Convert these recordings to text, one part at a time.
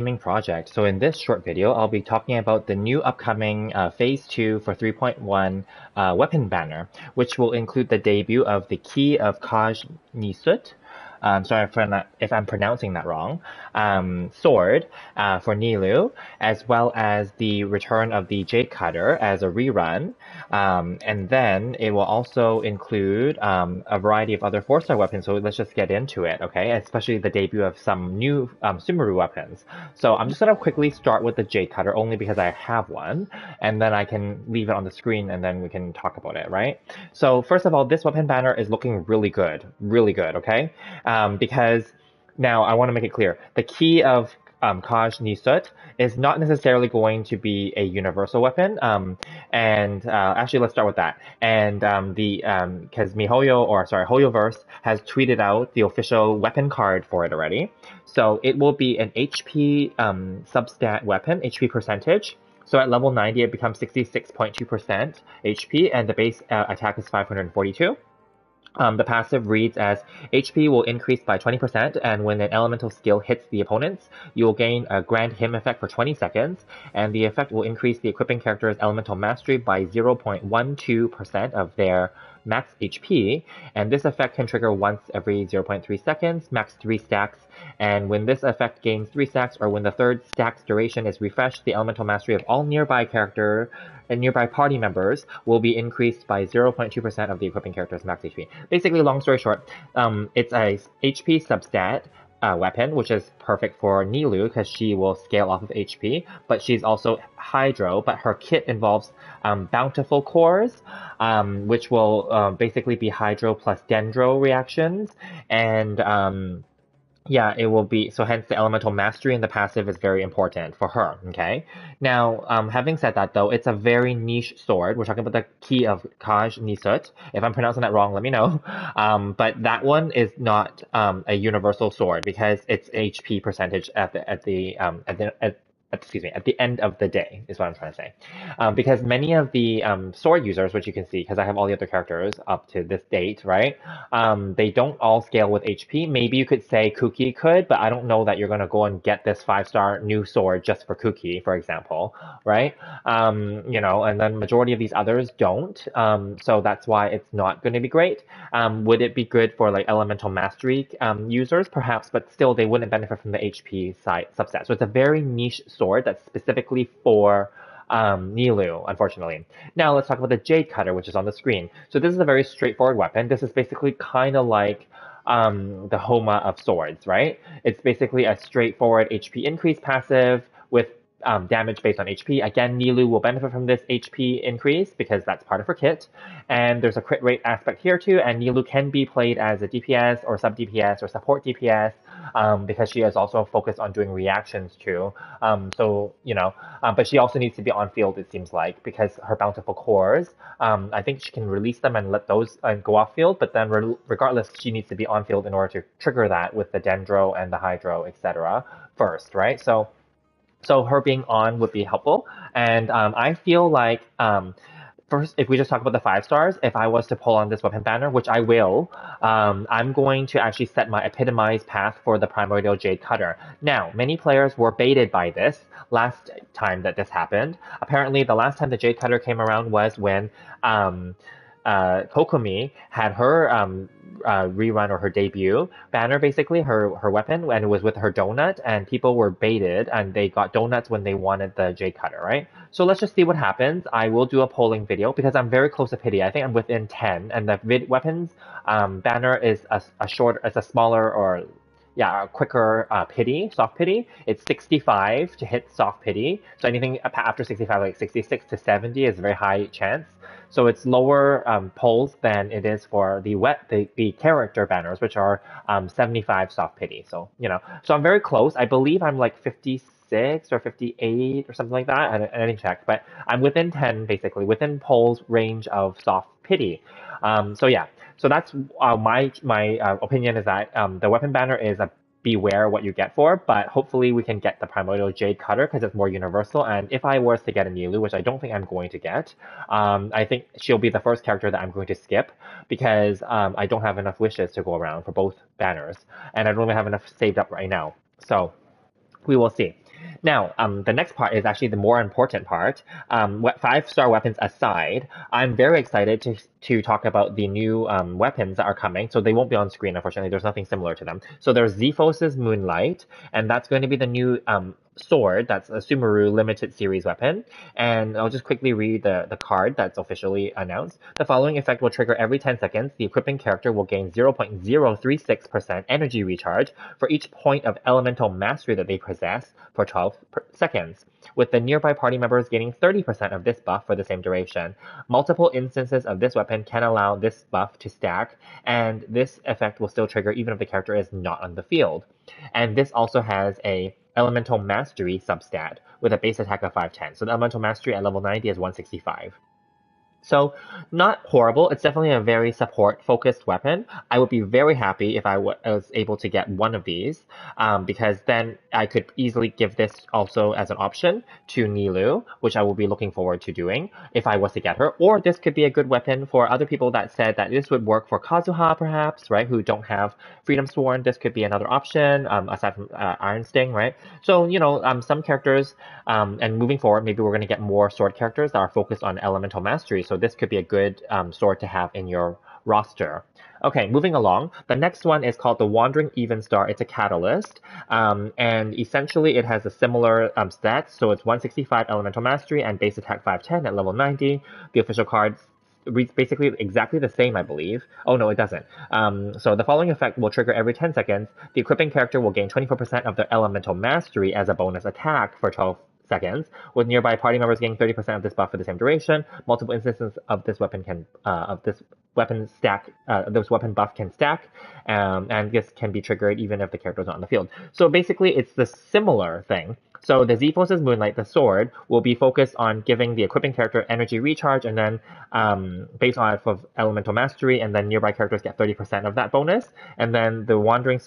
gaming project. So in this short video, I'll be talking about the new upcoming Phase 2 for 3.1 weapon banner, which will include the debut of the Key of Khaj-Nisut. Sorry if I'm pronouncing that wrong. Sword for Nilou, as well as the return of the Jade Cutter as a rerun. And then it will also include a variety of other 4-star weapons. So let's just get into it, okay? Especially the debut of some new Sumeru weapons. So I'm just going to quickly start with the Jade Cutter only because I have one, and then I can leave it on the screen and then we can talk about it, right? So first of all, this weapon banner is looking really good, okay? Because now I want to make it clear, the Key of Khaj-Nisut is not necessarily going to be a universal weapon. Actually, let's start with that. And because Hoyoverse has tweeted out the official weapon card for it already. So it will be an HP substat weapon, HP percentage. So at level 90, it becomes 66.2% HP, and the base attack is 542. The passive reads as HP will increase by 20%, and when an elemental skill hits the opponents, you will gain a Grand Him effect for 20 seconds, and the effect will increase the equipping character's elemental mastery by 0.12% of their max HP, and this effect can trigger once every 0.3 seconds, max 3 stacks, and when this effect gains 3 stacks, or when the third stack's duration is refreshed, the elemental mastery of all nearby party members will be increased by 0.2% of the equipping character's max HP. Basically, long story short, it's a HP substat weapon, which is perfect for Nilou because she will scale off of HP, but she's also Hydro, but her kit involves bountiful cores, which will basically be Hydro plus Dendro reactions, and yeah, it will be, so hence the elemental mastery and the passive is very important for her, okay? Now, having said that though, it's a very niche sword. We're talking about the Key of Khaj-Nisut. If I'm pronouncing that wrong, let me know. But that one is not a universal sword because it's HP percentage at the end of the day is what I'm trying to say. Because many of the sword users, which you can see, because I have all the other characters up to this date, right? They don't all scale with HP. Maybe you could say Kuki could, but I don't know that you're going to go and get this 5-star new sword just for Kuki, for example, right? And then majority of these others don't. So that's why it's not going to be great. Would it be good for like elemental mastery users? Perhaps, but still they wouldn't benefit from the HP side subset. So it's a very niche sword that's specifically for Nilou, unfortunately. Now let's talk about the Jade Cutter, which is on the screen. So this is a very straightforward weapon. This is basically kind of like the Homa of swords, right? It's basically a straightforward HP increase passive with damage based on HP. Again, Nilou will benefit from this HP increase because that's part of her kit. And there's a crit rate aspect here too, and Nilou can be played as a DPS or sub DPS or support DPS because she is also focused on doing reactions too. But she also needs to be on field, it seems like, because her bountiful cores, I think she can release them and let those go off field, but then regardless, she needs to be on field in order to trigger that with the Dendro and the Hydro, etc. first, right? So her being on would be helpful. And I feel like, first, if we just talk about the 5 stars, if I was to pull on this weapon banner, which I will, I'm going to actually set my epitomized path for the Primordial Jade Cutter. Now, many players were baited by this last time that this happened. Apparently, the last time the Jade Cutter came around was when Kokomi had her rerun or her debut banner, basically her weapon, and it was with her donut, and people were baited and they got donuts when they wanted the Jade Cutter, right? So let's just see what happens. I will do a polling video because I'm very close to pity. I think I'm within 10, and the weapons banner is a smaller or a quicker pity, soft pity. It's 65 to hit soft pity. So anything after 65, like 66 to 70 is a very high chance. So it's lower polls than it is for the character banners, which are 75 soft pity. So, so I'm very close. I believe I'm like 56 or 58 or something like that. I didn't check, but I'm within 10, basically, within polls range of soft pity. So that's my opinion is that the weapon banner is a beware what you get for, but hopefully we can get the Primordial Jade Cutter because it's more universal. And if I was to get a Nilou, which I don't think I'm going to get, I think she'll be the first character that I'm going to skip because I don't have enough wishes to go around for both banners, and I don't even have enough saved up right now. So we will see. Now, the next part is actually the more important part. 5-star weapons aside, I'm very excited to talk about the new weapons that are coming. So they won't be on screen, unfortunately. There's nothing similar to them. So there's Zephos' Moonlight, and that's going to be the new sword. That's a Sumeru limited series weapon. And I'll just quickly read the card that's officially announced. The following effect will trigger every 10 seconds. The equipping character will gain 0.036% energy recharge for each point of elemental mastery that they possess for 12 seconds, with the nearby party members gaining 30% of this buff for the same duration. Multiple instances of this weapon can allow this buff to stack, and this effect will still trigger even if the character is not on the field. And this also has a Elemental Mastery substat with a base attack of 510. So the Elemental Mastery at level 90 is 165. So not horrible. It's definitely a very support-focused weapon. I would be very happy if I was able to get one of these, because then I could easily give this also as an option to Nilou, which I will be looking forward to doing if I was to get her. Or this could be a good weapon for other people that said that this would work for Kazuha, perhaps, right, who don't have Freedom Sworn. This could be another option, aside from Iron Sting, right? So, some characters, and moving forward, maybe we're going to get more sword characters that are focused on Elemental Mastery. So this could be a good sword to have in your roster. Okay, moving along. The next one is called the Wandering Even Star. It's a catalyst, and essentially it has a similar stats. So it's 165 Elemental Mastery and base attack 510 at level 90. The official cards reads basically exactly the same, I believe. Oh no, it doesn't. So the following effect will trigger every 10 seconds. The equipping character will gain 24% of their Elemental Mastery as a bonus attack for 12 seconds, with nearby party members getting 30% of this buff for the same duration. Multiple instances of this weapon buff can stack, and this can be triggered even if the character is not on the field. So basically, it's the similar thing. So the Zephos' Moonlight, the sword, will be focused on giving the equipping character energy recharge, and then based on of Elemental Mastery, and then nearby characters get 30% of that bonus. And then the Wandering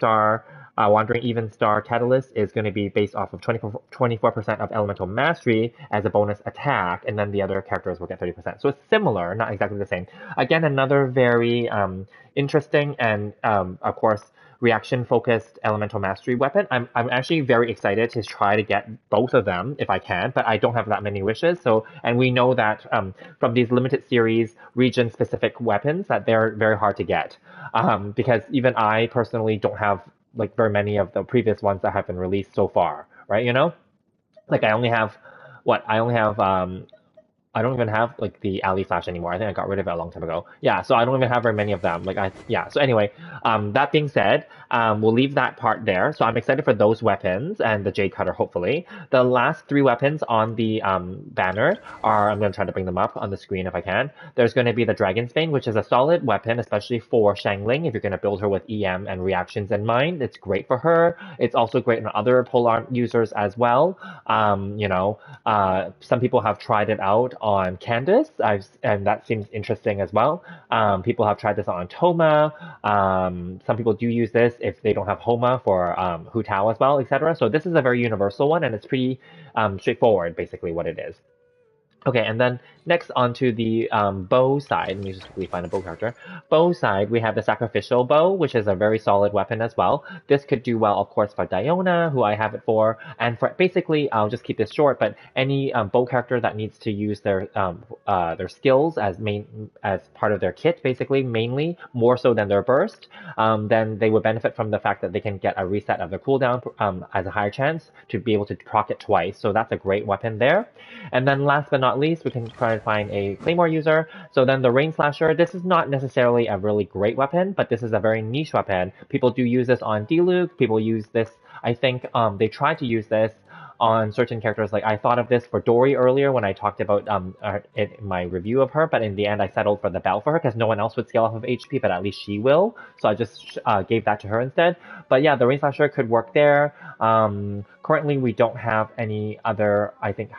Even Star Catalyst is going to be based off of 24% of Elemental Mastery as a bonus attack, and then the other characters will get 30%. So it's similar, not exactly the same. Again, another very interesting and, of course, reaction-focused Elemental Mastery weapon. I'm actually very excited to try to get both of them if I can, but I don't have that many wishes. So, and we know that from these limited series region-specific weapons that they're very hard to get, because even I personally don't have like very many of the previous ones that have been released so far, right? Like I only have I don't even have like the alley flash anymore. I think I got rid of it a long time ago. Yeah, so I don't even have very many of them. So anyway, that being said, we'll leave that part there. So I'm excited for those weapons and the Jade Cutter, hopefully. The last 3 weapons on the banner are, I'm going to try to bring them up on the screen if I can. There's going to be the Dragon's Bane, which is a solid weapon, especially for Xiangling. If you're going to build her with EM and reactions in mind, it's great for her. It's also great on other Polar users as well. Some people have tried it out on Candace, and that seems interesting as well. People have tried this on Toma. Some people do use this if they don't have Homa for Hu Tao as well, etc. So this is a very universal one, and it's pretty straightforward, basically what it is. Okay, and then next onto the bow side, let me just quickly find a bow character. Bow side, we have the Sacrificial Bow, which is a very solid weapon as well. This could do well, of course, for Diona, who I have it for, and for basically, I'll just keep this short, but any bow character that needs to use their skills as part of their kit, basically, mainly, more so than their burst, then they would benefit from the fact that they can get a reset of their cooldown as a higher chance to be able to proc it twice. So that's a great weapon there. And then last but not least, we can try to find a Claymore user. So then the Rain Slasher, this is not necessarily a really great weapon, but this is a very niche weapon. People do use this on Diluc. People use this, I think they try to use this on certain characters. Like I thought of this for Dory earlier when I talked about in my review of her, but in the end I settled for the belt for her because no one else would scale off of HP, but at least she will. So I just gave that to her instead. But yeah, the Rain Slasher could work there. Currently we don't have any other, I think,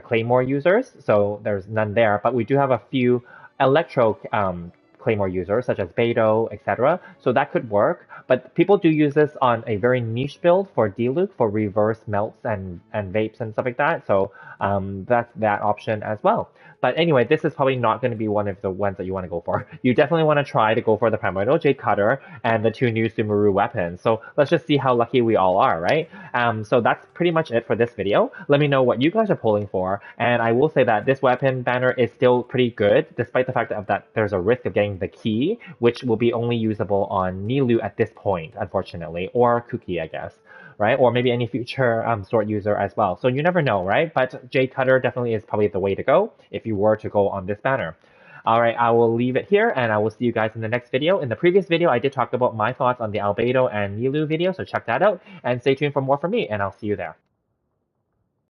Claymore users, so there's none there, but we do have a few Electro Claymore users, such as Beidou, etc. So that could work. But people do use this on a very niche build for Diluc, for reverse melts and vapes and stuff like that. So that's that option as well. But anyway, this is probably not going to be one of the ones that you want to go for. You definitely want to try to go for the Primordial Jade Cutter and the 2 new Sumeru weapons. So let's just see how lucky we all are, right? So that's pretty much it for this video. Let me know what you guys are pulling for. And I will say that this weapon banner is still pretty good, despite the fact that there's a risk of getting the key, which will be only usable on Nilou at this point, unfortunately, or Kuki, I guess. Right? Or maybe any future sword user as well. So you never know, right? But Jade Cutter definitely is probably the way to go if you were to go on this banner. All right, I will leave it here and I will see you guys in the next video. In the previous video, I did talk about my thoughts on the albedo and nilou video, so check that out and stay tuned for more from me and I'll see you there.